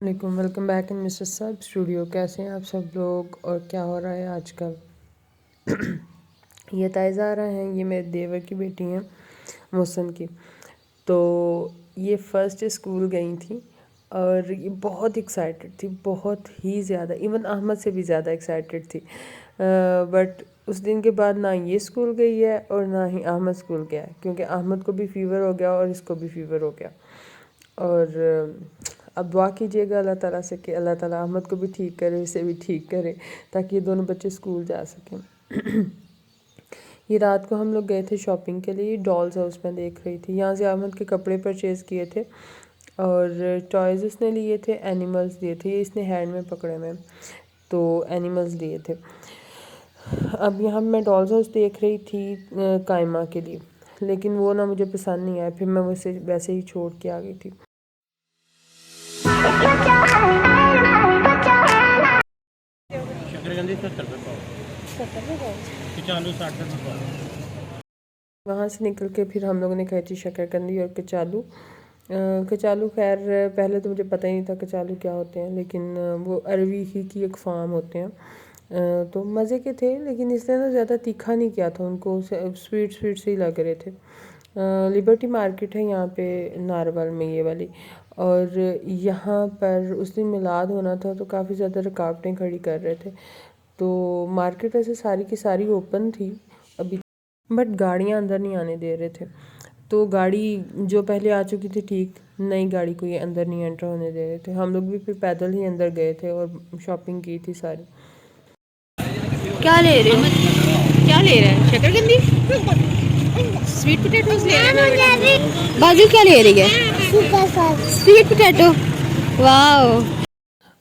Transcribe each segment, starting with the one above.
वालेकुम, welcome back in mister सब studio. कैसे हैं आप सब लोग और क्या हो रहा है आजकल? ये तायज़ारा हैं, ये मेरे देवर की बेटी हैं मोहसन की। तो ये फ़र्स्ट स्कूल गई थी और ये बहुत एक्साइटेड थी, बहुत ही ज़्यादा, इवन अहमद से भी ज़्यादा एक्साइटेड थी। बट उस दिन के बाद ना ये स्कूल गई है और ना ही अहमद स्कूल गया है, क्योंकि अहमद को भी फ़ीवर हो गया और इसको भी फ़ीवर हो गया। और अब दुआ कीजिएगा अल्लाह ताला से कि अल्लाह ताला अहमद को भी ठीक करे, इसे भी ठीक करे, ताकि ये दोनों बच्चे स्कूल जा सकें। ये रात को हम लोग गए थे शॉपिंग के लिए, डॉल्स हाउस में देख रही थी। यहाँ से अहमद के कपड़े परचेज़ किए थे और टॉयज़ उसने लिए थे, एनिमल्स लिए थे। ये इसने हैंड में पकड़े हुए, तो एनिमल्स लिए थे। अब यहाँ मैं डॉल्स हाउस देख रही थी कायमा के लिए, लेकिन वो ना मुझे पसंद नहीं आया, फिर मैं वैसे ही छोड़ के आ गई थी। शकरकंदी 70 रुपये पाव, 70 पाव। कचालू 60 रुपये पाव। वहाँ से निकल के फिर हम लोगों ने खाई थी शकरकंदी और कचालू। कचालू खैर पहले तो मुझे पता ही नहीं था कचालू क्या होते हैं, लेकिन वो अरवी ही की एक फार्म होते हैं। तो मज़े के थे, लेकिन इसने ना ज़्यादा तीखा नहीं किया था, उनको स्वीट स्वीट से ही लग रहे थे। लिबर्टी मार्केट है यहाँ पे नारवल में, ये वाली। और यहाँ पर उस दिन मिलाद होना था, तो काफ़ी ज़्यादा रुकावटें खड़ी कर रहे थे। तो मार्केट वैसे सारी की सारी ओपन थी अभी, बट गाड़ियाँ अंदर नहीं आने दे रहे थे। तो गाड़ी जो पहले आ चुकी थी ठीक, नई गाड़ी को ये अंदर नहीं एंटर होने दे रहे थे। हम लोग भी फिर पैदल ही अंदर गए थे और शॉपिंग की थी सारी। क्या ले रहे हो? क्या ले रहे हैं? शकरकंदी, स्वीट पोटैटोज ले रहे हैं। बाजू क्या ले रही है? Sweet potato. Wow.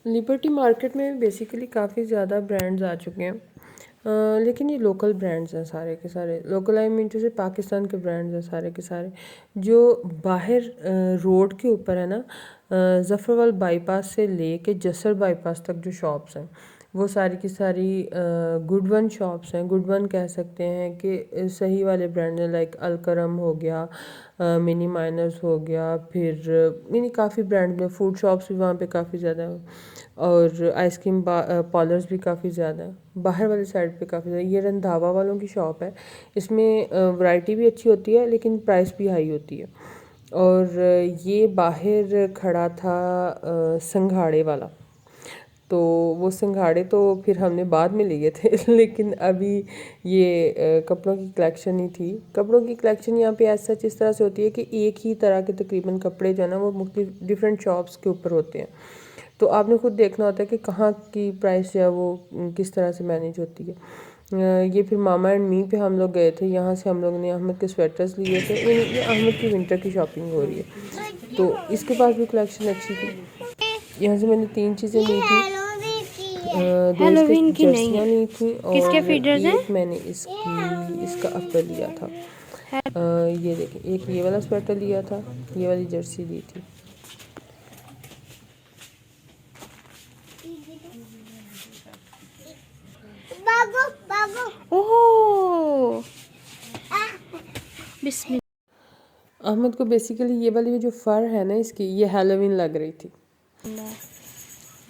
Liberty market में बेसिकली काफ़ी ज़्यादा ब्रांड्स आ चुके हैं, लेकिन ये लोकल ब्रांड्स हैं सारे के सारे। लोकल आई मीन जैसे पाकिस्तान के ब्रांड्स हैं सारे के सारे। जो बाहर रोड के ऊपर है ना, ज़फ़रवाल बाईपास से ले के जसर बाईपास तक जो शॉप्स हैं, वो सारी की सारी गुड वन शॉप्स हैं। गुड वन कह सकते हैं कि सही वाले ब्रांड हैं, लाइक अलकरम हो गया, मिनी माइनर्स हो गया, फिर मिनी काफ़ी ब्रांड में फूड शॉप्स भी वहाँ पे काफ़ी ज़्यादा हैं, और आइसक्रीम पार्लर्स भी काफ़ी ज़्यादा हैं बाहर वाली साइड पे काफ़ी ज़्यादा। ये रंधावा वालों की शॉप है, इसमें वैरायटी भी अच्छी होती है लेकिन प्राइस भी हाई होती है। और ये बाहर खड़ा था संघाड़े वाला, तो वो संघाड़े तो फिर हमने बाद में लिए थे। लेकिन अभी ये कपड़ों की कलेक्शन ही थी। कपड़ों की कलेक्शन यहाँ पे ऐसा इस तरह से होती है कि एक ही तरह के तकरीबन कपड़े जो है ना, वो मुख्तलिफ डिफरेंट शॉप्स के ऊपर होते हैं। तो आपने खुद देखना होता है कि कहाँ की प्राइस जो है वो किस तरह से मैनेज होती है। ये फिर मामा एंड मी पे हम लोग गए थे। यहाँ से हम लोग ने अहमद के स्वेटर्स लिए थे। ये अहमद की विंटर की शॉपिंग हो रही है, तो इसके पास भी कलेक्शन अच्छी थी। यहाँ से मैंने 3 चीज़ें ली थी। दो इसके हेलोवीन की नहीं जर्सियाँ है। ली थी किसके और फीडर्स हैं? एक मैंने इसका अपर लिया था। ये देखिए, एक ये वाला स्वेटर लिया था, ये वाली जर्सी ली थी। ओह, बिस्मिल्लाह। अहमद को बेसिकली ये वाली जो फ़र है ना इसकी, ये हेलोवीन लग रही थी।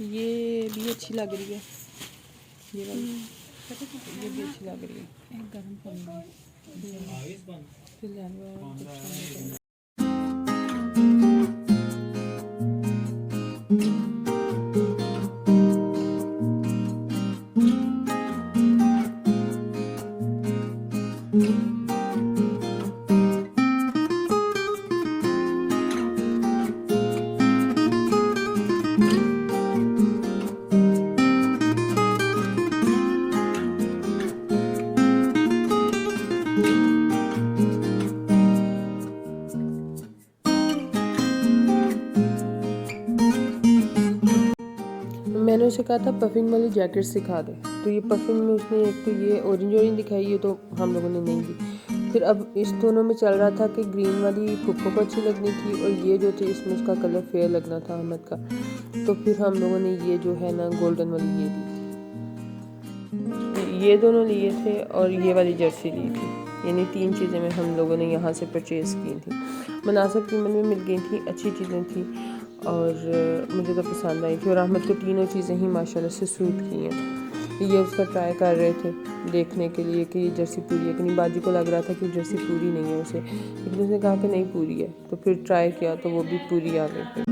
ये भी अच्छी लग रही है, ये वाली ये भी अच्छी लग रही है। मैंने उसे कहा था पफिंग वाली जैकेट सिखा दे, तो ये पफिंग में उसने एक तो ये ऑरेंज दिखाई, ये तो हम लोगों ने नहीं दी। फिर अब इस दोनों में चल रहा था कि ग्रीन वाली पुप्पो को अच्छी लगनी थी और ये जो थी इसमें उसका कलर फेयर लगना था अहमद का। तो फिर हम लोगों ने ये जो है ना गोल्डन वाली ये दी। ये दोनों लिए थे और ये वाली जर्सी ली थी। यानी 3 चीज़ें में हम लोगों ने यहाँ से परचेज़ की थी। मुनासिब कीमत में मिल गई थी, अच्छी चीज़ें थी। और मुझे तो पसंद आई थी और अहमद को तीनों चीज़ें ही माशाल्लाह से सूट की हैं। ये उसका ट्राई कर रहे थे देखने के लिए कि ये जर्सी पूरी है कि नहीं। बाजी को लग रहा था कि जर्सी पूरी नहीं है उसे, लेकिन उसने कहा कि नहीं पूरी है, तो फिर ट्राई किया तो वो भी पूरी आ गई फिर।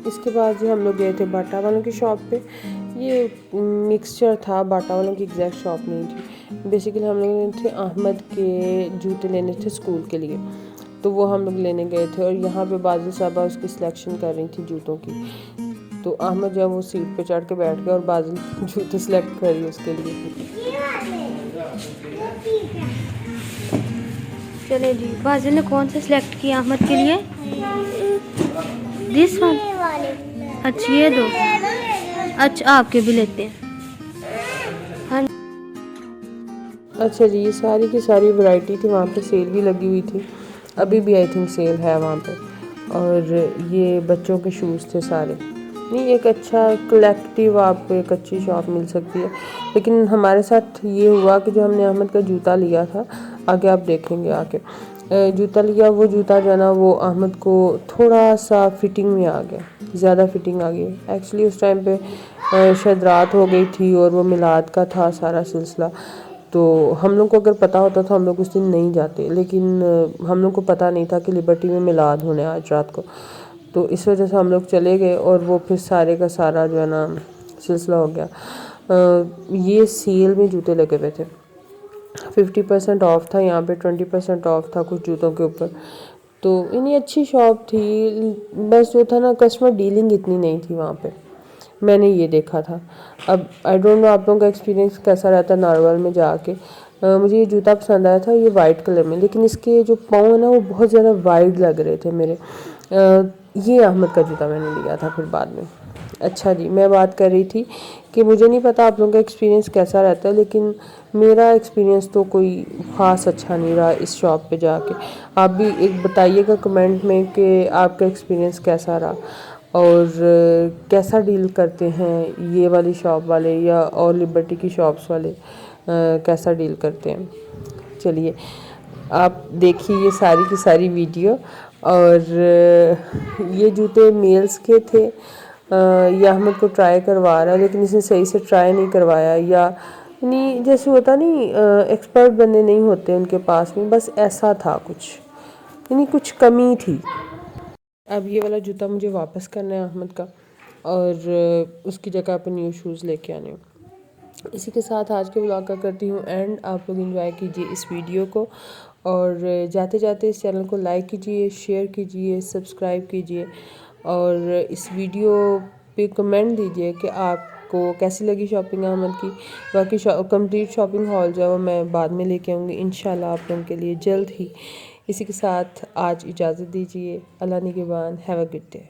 इसके बाद जो हम लोग गए थे बाटा वालों की शॉप पे। ये मिक्सचर था, बाटा वालों की एग्जैक्ट शॉप नहीं थी। बेसिकली हम लोग थे अहमद के जूते लेने थे स्कूल के लिए, तो वो हम लोग लेने गए थे। और यहाँ पे बाजू साहबा उसकी सिलेक्शन कर रही थी जूतों की। तो अहमद जब वो सीट पे चढ़ के बैठ गया और बाजू जूते सेलेक्ट करी उसके लिए। चले जी, बाजिल ने कौन सा सिलेक्ट किया अहमद के लिए? This one. अच्छा ये दो। अच्छा आपके भी लेते हैं। हाँ अच्छा जी, ये सारी की सारी वैरायटी थी, वहाँ पे सेल भी लगी हुई थी, अभी भी आई थिंक सेल है वहाँ पे। और ये बच्चों के शूज़ थे सारे। नहीं, एक अच्छा कलेक्टिव आपको एक अच्छी शॉप मिल सकती है। लेकिन हमारे साथ ये हुआ कि जो हमने अहमद का जूता लिया था, आगे आप देखेंगे आके जूता लिया, वो जूता जो है ना वो अहमद को थोड़ा सा फिटिंग में आ गया, ज़्यादा फिटिंग आ गई। एक्चुअली उस टाइम पे शायद रात हो गई थी और वो मिलाद का था सारा सिलसिला। तो हम लोग को अगर पता होता तो हम लोग उस दिन नहीं जाते, लेकिन हम लोग को पता नहीं था कि लिबर्टी में मिलाद होने आज रात को। तो इस वजह से हम लोग चले गए और वो फिर सारे का सारा जो है ना सिलसिला हो गया। ये सेल में जूते लगे हुए थे, 50% ऑफ था यहाँ पे, 20% ऑफ था कुछ जूतों के ऊपर। तो इतनी अच्छी शॉप थी, बस जो था ना कस्टमर डीलिंग इतनी नहीं थी वहाँ पे, मैंने ये देखा था। अब आई डोंट नो आप लोगों का एक्सपीरियंस कैसा रहता है नारवल में जाके। मुझे ये जूता पसंद आया था, ये वाइट कलर में, लेकिन इसके जो पाँव है ना वो बहुत ज़्यादा वाइड लग रहे थे मेरे। ये अहमद का जूता मैंने लिया था फिर बाद में। अच्छा जी, मैं बात कर रही थी कि मुझे नहीं पता आप लोगों का एक्सपीरियंस कैसा रहता है, लेकिन मेरा एक्सपीरियंस तो कोई ख़ास अच्छा नहीं रहा इस शॉप पे जाके। आप भी एक बताइएगा कमेंट में कि आपका एक्सपीरियंस कैसा रहा और कैसा डील करते हैं ये वाली शॉप वाले या और लिबर्टी की शॉप्स वाले, कैसा डील करते हैं। चलिए आप देखिए ये सारी की सारी वीडियो। और ये जूते मेल्स के थे, या अहमद को ट्राई करवा रहा है लेकिन इसने सही से ट्राई नहीं करवाया, या नहीं जैसे होता नहीं एक्सपर्ट बंदे नहीं होते उनके पास में, बस ऐसा था कुछ, यानी कुछ कमी थी। अब ये वाला जूता मुझे वापस करना है अहमद का और उसकी जगह पर न्यू शूज़ लेके आने हैं। इसी के साथ आज के व्लॉग का करती हूँ एंड। आप लोग एंजॉय कीजिए इस वीडियो को और जाते जाते इस चैनल को लाइक कीजिए, शेयर कीजिए, सब्सक्राइब कीजिए और इस वीडियो पे कमेंट दीजिए कि आपको कैसी लगी शॉपिंग अहमद की। बाकी कंप्लीट शॉपिंग हॉल जो है वो मैं बाद में लेके आऊँगी इंशाल्लाह आप लोगों के लिए जल्द ही। इसी के साथ आज इजाज़त दीजिए। अल्लाह निगहबान। Have a good day.